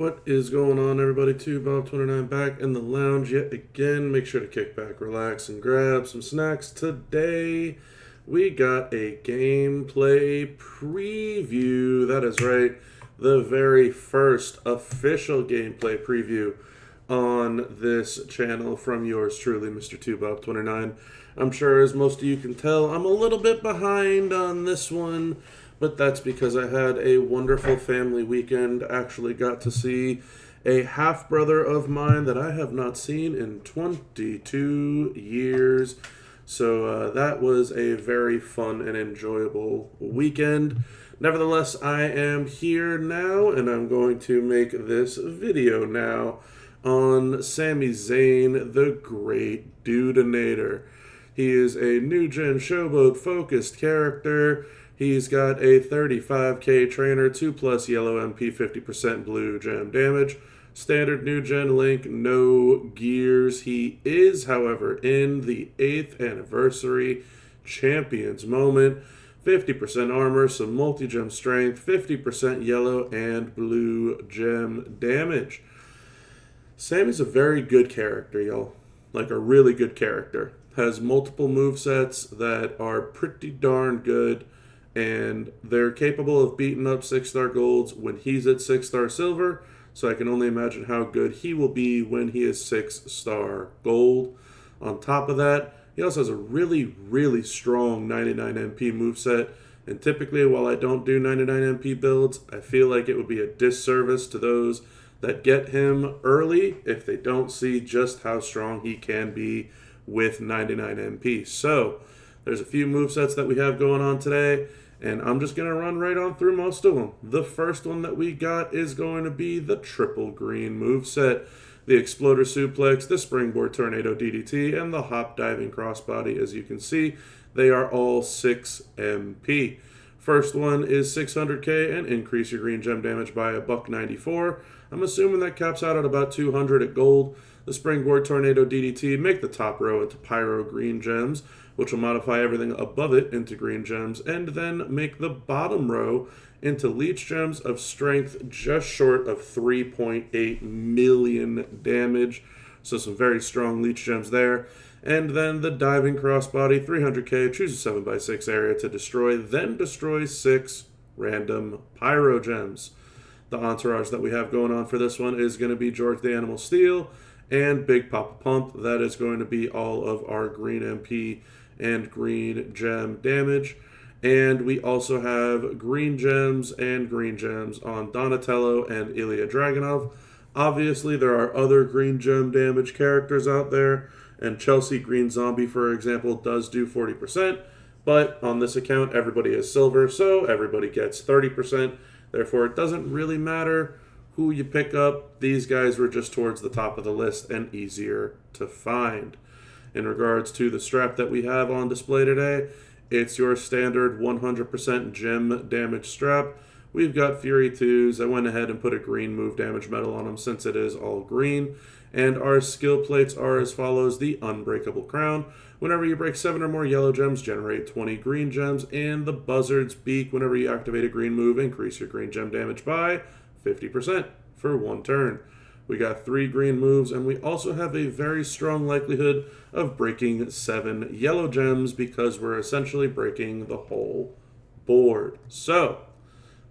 What is going on, everybody? Bob29 back in the lounge yet again. Make sure to kick back, relax, and grab some snacks. Today, we got a gameplay preview. That is right, the very first official gameplay preview on this channel from yours truly, Mr. Bob29. I'm sure, as most of you can tell, I'm a little bit behind on this one. But that's because I had a wonderful family weekend. Actually got to see a half-brother of mine that I have not seen in 22 years. So that was a very fun and enjoyable weekend. Nevertheless, I am here now, and I'm going to make this video now on Sami Zayn, the Great Dudenator. He is a new-gen showboat-focused character. He's got a 35k trainer, 2+ yellow MP, 50% blue gem damage. Standard new gen link, no gears. He is, however, in the 8th anniversary Champions moment. 50% armor, some multi-gem strength, 50% yellow and blue gem damage. Sami's a very good character, y'all. Like a really good character. Has multiple movesets that are pretty darn good. And they're capable of beating up 6-star golds when he's at 6-star silver, so I can only imagine how good he will be when he is 6-star gold. On top of that, he also has a really, really strong 99 MP moveset, and typically while I don't do 99 MP builds, I feel like it would be a disservice to those that get him early if they don't see just how strong he can be with 99 MP. So, there's a few movesets that we have going on today, and I'm just going to run right on through most of them. The first one that we got is going to be the triple green moveset. The Exploder Suplex, the Springboard Tornado DDT, and the Hop Diving Crossbody. As you can see, they are all 6 MP. First one is 600k and increase your green gem damage by $1.94. I'm assuming that caps out at about 200 at gold. The Springboard Tornado DDT, make the top row into Pyro Green Gems, which will modify everything above it into green gems, and then make the bottom row into Leech Gems of strength just short of 3.8 million damage. So some very strong Leech Gems there. And then the Diving Crossbody, 300k, choose a 7x6 area to destroy, then destroy 6 random Pyro Gems. The entourage that we have going on for this one is going to be George the Animal Steel and Big Papa Pump. That is going to be all of our green MP and green gem damage. And we also have green gems and green gems on Donatello and Ilya Dragunov. Obviously, there are other green gem damage characters out there, and Chelsea Green Zombie, for example, does do 40%, but on this account, everybody is silver, so everybody gets 30%. Therefore, it doesn't really matter who you pick up. These guys were just towards the top of the list and easier to find. In regards to the strap that we have on display today, it's your standard 100% gem damage strap. We've got Fury 2s. I went ahead and put a green move damage medal on them since it is all green. And our skill plates are as follows. The Unbreakable Crown. Whenever you break 7 or more yellow gems, generate 20 green gems. And the Buzzard's Beak. Whenever you activate a green move, increase your green gem damage by 50% for 1 turn. We got 3 green moves, and we also have a very strong likelihood of breaking 7 yellow gems because we're essentially breaking the whole board. So,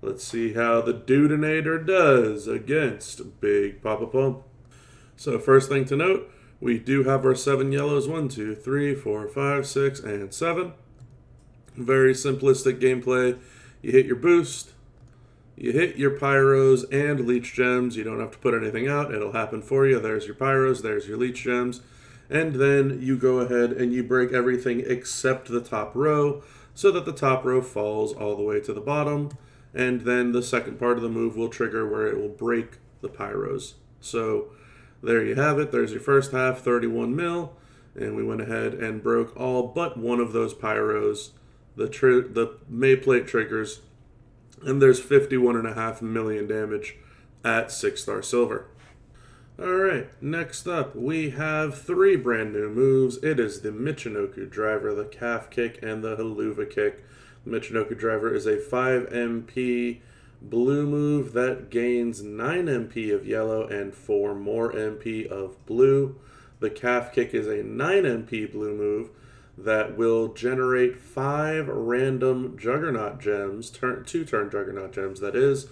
let's see how the Dudenator does against Big Papa Pump. So, first thing to note, we do have our 7 yellows. 1, 2, 3, 4, 5, 6, and 7. Very simplistic gameplay. You hit your boost. You hit your Pyros and Leech Gems. You don't have to put anything out. It'll happen for you. There's your Pyros. There's your Leech Gems. And then you go ahead and you break everything except the top row so that the top row falls all the way to the bottom. And then the second part of the move will trigger where it will break the Pyros. So there you have it. There's your first half, 31 mil. And we went ahead and broke all but one of those Pyros. The May Plate triggers. And there's 51.5 million damage at 6-star silver. Alright, next up we have 3 brand new moves. It is the Michinoku Driver, the Calf Kick, and the Haluva Kick. The Michinoku Driver is a 5 MP blue move that gains 9 MP of yellow and 4 more MP of blue. The calf kick is a 9 MP blue move that will generate 5 random Juggernaut gems, 2-turn Juggernaut gems that is,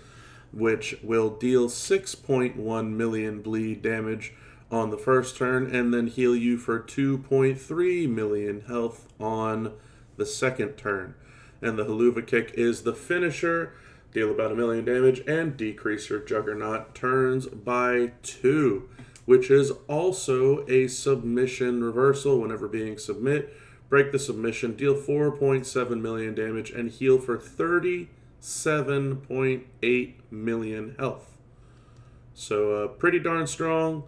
which will deal 6.1 million bleed damage on the first turn and then heal you for 2.3 million health on the second turn. And the Haluva kick is the finisher, deal about 1 million damage and decrease your Juggernaut turns by 2, which is also a submission reversal whenever being submit. Break the submission, deal 4.7 million damage and heal for 37.8 million health. So pretty darn strong.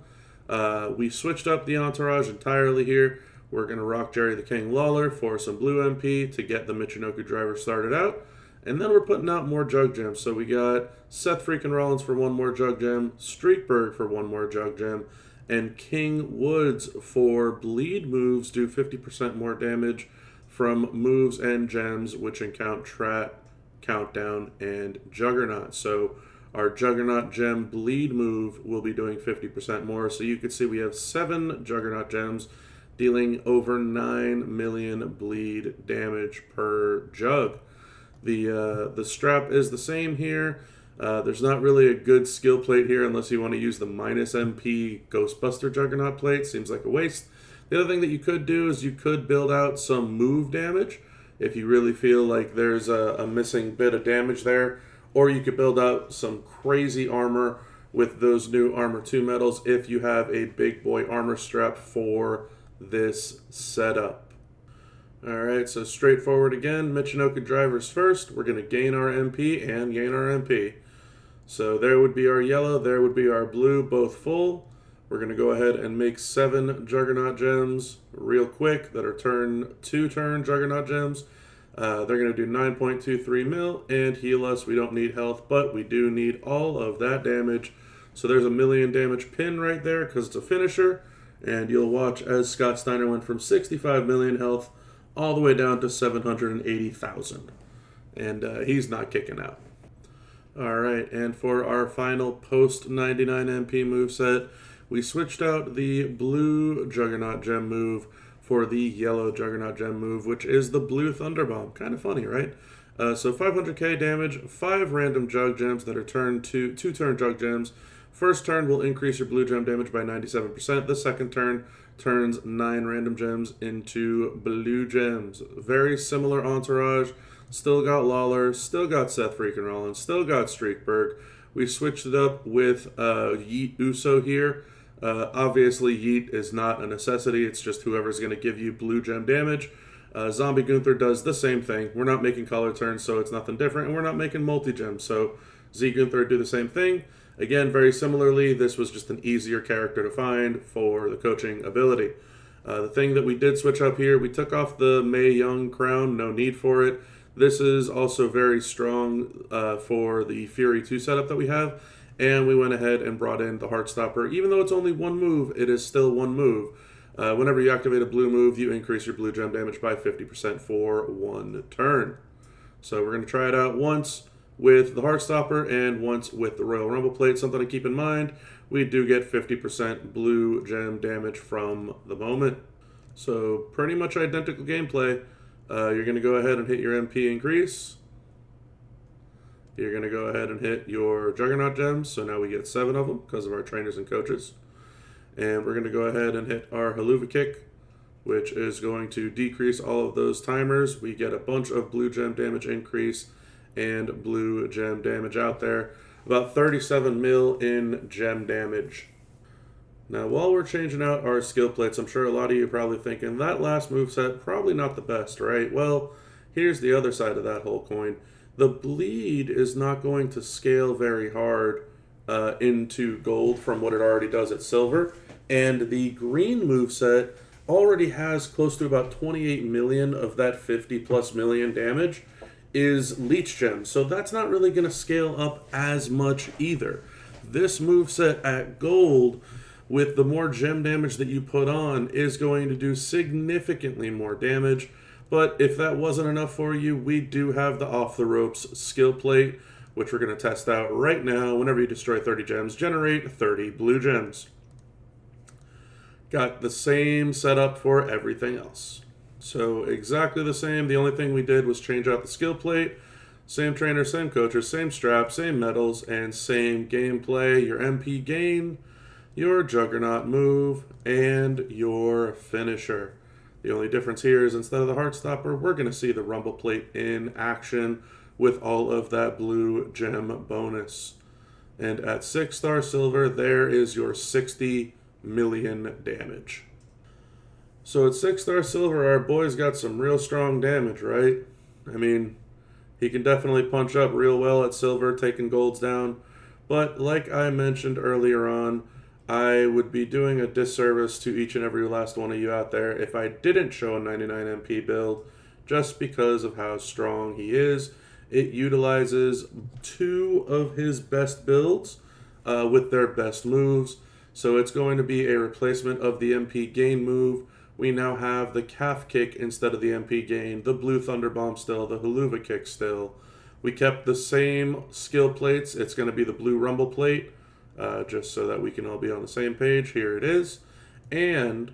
We switched up the entourage entirely here. We're going to rock Jerry the King Lawler for some blue MP to get the Michinoku driver started out. And then we're putting out more Jug Gems. So we got Seth freaking Rollins for 1 more Jug Gem, Streakberg for 1 more Jug Gem, and King Woods for bleed moves do 50% more damage from moves and gems, which encounter Trap, Countdown, and Juggernaut. So our Juggernaut gem bleed move will be doing 50% more. So you can see we have 7 Juggernaut gems dealing over 9 million bleed damage per jug. The strap is the same here. There's not really a good skill plate here unless you want to use the minus MP Ghostbuster Juggernaut plate. Seems like a waste. The other thing that you could do is you could build out some move damage if you really feel like there's a missing bit of damage there. Or you could build out some crazy armor with those new Armor 2 medals if you have a big boy armor strap for this setup. Alright, so straightforward again. Michinoku drivers first. We're going to gain our MP and gain our MP. So there would be our yellow, there would be our blue, both full. We're going to go ahead and make 7 Juggernaut gems real quick that are 2-turn Juggernaut gems. They're going to do 9.23 mil and heal us. We don't need health, but we do need all of that damage. So there's a million damage pin right there because it's a finisher. And you'll watch as Scott Steiner went from 65 million health all the way down to 780,000. And he's not kicking out. Alright, and for our final post-99 MP moveset, we switched out the blue Juggernaut gem move for the yellow Juggernaut gem move, which is the blue Thunderbomb. Kind of funny, right? So 500k damage, 5 random Jug Gems that are 2-turn Jug Gems. First turn will increase your blue gem damage by 97%. The second turn turns 9 random gems into blue gems. Very similar entourage. Still got Lawler, still got Seth freaking Rollins, still got Streakberg. We switched it up with Yeet Uso here. Obviously, Yeet is not a necessity. It's just whoever's going to give you blue gem damage. Zombie Gunther does the same thing. We're not making color turns, so it's nothing different. And we're not making multi-gems, so Z Gunther do the same thing. Again, very similarly, this was just an easier character to find for the coaching ability. The thing that we did switch up here, we took off the Mae Young crown. No need for it. This is also very strong for the Fury 2 setup that we have. And we went ahead and brought in the Heartstopper. Even though it's only 1 move, it is still 1 move. Whenever you activate a blue move, you increase your blue gem damage by 50% for 1 turn. So we're going to try it out once with the Heartstopper and once with the Royal Rumble plate. Something to keep in mind, we do get 50% blue gem damage from the moment. So pretty much identical gameplay. You're going to go ahead and hit your MP increase. You're going to go ahead and hit your Juggernaut gems. So now we get 7 of them because of our trainers and coaches. And we're going to go ahead and hit our Haluva kick, which is going to decrease all of those timers. We get a bunch of blue gem damage increase and blue gem damage out there. About 37 mil in gem damage. Now, while we're changing out our skill plates, I'm sure a lot of you are probably thinking, that last moveset, probably not the best, right? Well, here's the other side of that whole coin. The bleed is not going to scale very hard into gold from what it already does at silver. And the green moveset already has close to about 28 million of that 50 plus million damage is leech gems. So that's not really going to scale up as much either. This moveset at gold, with the more gem damage that you put on, is going to do significantly more damage. But if that wasn't enough for you, we do have the Off the Ropes skill plate, which we're going to test out right now. Whenever you destroy 30 gems, generate 30 blue gems. Got the same setup for everything else. So exactly the same. The only thing we did was change out the skill plate. Same trainer, same coaches, same strap, same medals, and same gameplay. Your MP gain, your Juggernaut move, and your finisher. The only difference here is instead of the Heartstopper, we're going to see the Rumble Plate in action with all of that blue gem bonus. And at 6-star silver, there is your 60 million damage. So at 6-star silver, our boy's got some real strong damage, right? I mean, he can definitely punch up real well at silver, taking golds down. But like I mentioned earlier on, I would be doing a disservice to each and every last one of you out there if I didn't show a 99 MP build just because of how strong he is. It utilizes 2 of his best builds with their best moves. So it's going to be a replacement of the MP gain move. We now have the calf kick instead of the MP gain, the blue thunder bomb still, the haluva kick still. We kept the same skill plates. It's going to be the blue rumble plate, just so that we can all be on the same page. Here it is. And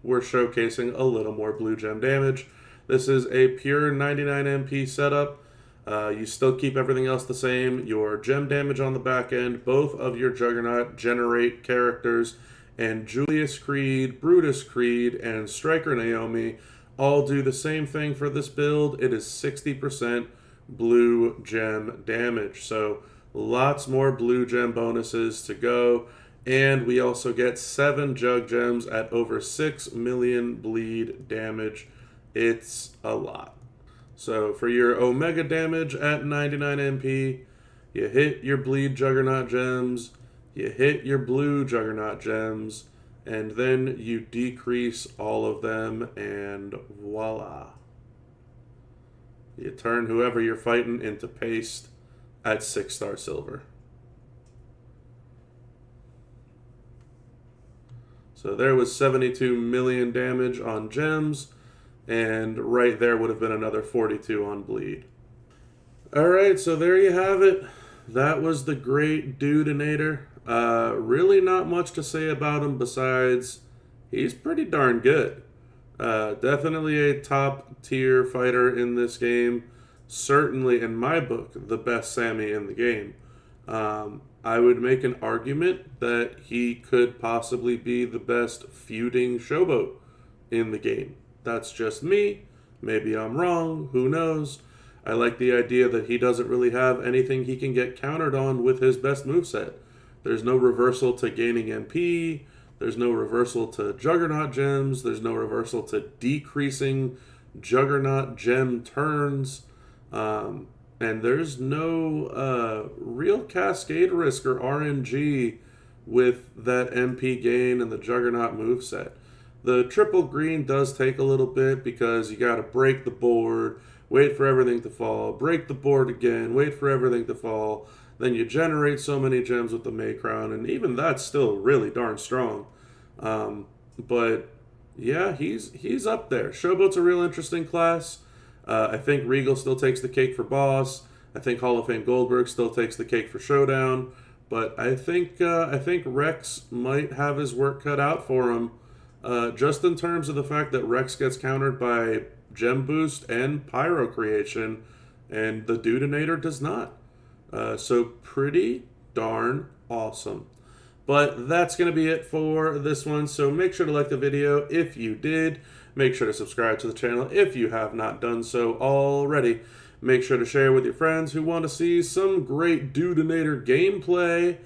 we're showcasing a little more blue gem damage. This is a pure 99 MP setup. You still keep everything else the same. Your gem damage on the back end, both of your Juggernaut generate characters, and Julius Creed, Brutus Creed, and Striker Naomi all do the same thing for this build. It is 60% blue gem damage. So lots more blue gem bonuses to go. And we also get 7 Jug Gems at over 6 million bleed damage. It's a lot. So for your Omega damage at 99 MP, you hit your Bleed Juggernaut gems, you hit your Blue Juggernaut gems, and then you decrease all of them, and voila. You turn whoever you're fighting into paste at 6-star silver. So there was 72 million damage on gems. And right there would have been another 42 on bleed. Alright, so there you have it. That was the Great Dudenator. Really not much to say about him besides he's pretty darn good. Definitely a top tier fighter in this game. Certainly, in my book, the best Sami in the game. I would make an argument that he could possibly be the best feuding showboat in the game. That's just me. Maybe I'm wrong. Who knows? I like the idea that he doesn't really have anything he can get countered on with his best moveset. There's no reversal to gaining MP. There's no reversal to Juggernaut gems. There's no reversal to decreasing Juggernaut gem turns. And there's no real cascade risk or RNG with that MP gain and the Juggernaut moveset. The triple green does take a little bit because you got to break the board, wait for everything to fall, break the board again, wait for everything to fall. Then you generate so many gems with the May Crown, and even that's still really darn strong. But yeah, he's up there. Showboat's a real interesting class. I think Regal still takes the cake for boss. I think Hall of Fame Goldberg still takes the cake for showdown. But I think Rex might have his work cut out for him. Just in terms of the fact that Rex gets countered by Gem Boost and Pyro Creation, and the Dudenator does not. So pretty darn awesome. But that's going to be it for this one. So make sure to like the video if you did. Make sure to subscribe to the channel if you have not done so already. Make sure to share with your friends who want to see some Great Dudenator gameplay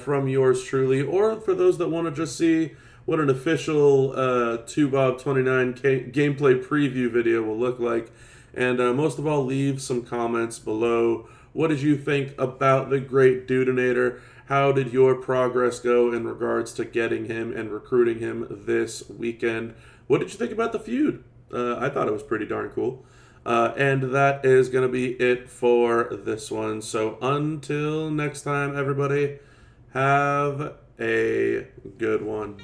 from yours truly, or for those that want to just see what an official 2Bob29 gameplay preview video will look like. And most of all, leave some comments below. What did you think about the Great Dudenator? How did your progress go in regards to getting him and recruiting him this weekend? What did you think about the feud? I thought it was pretty darn cool. And that is going to be it for this one. So until next time, everybody, have a good one.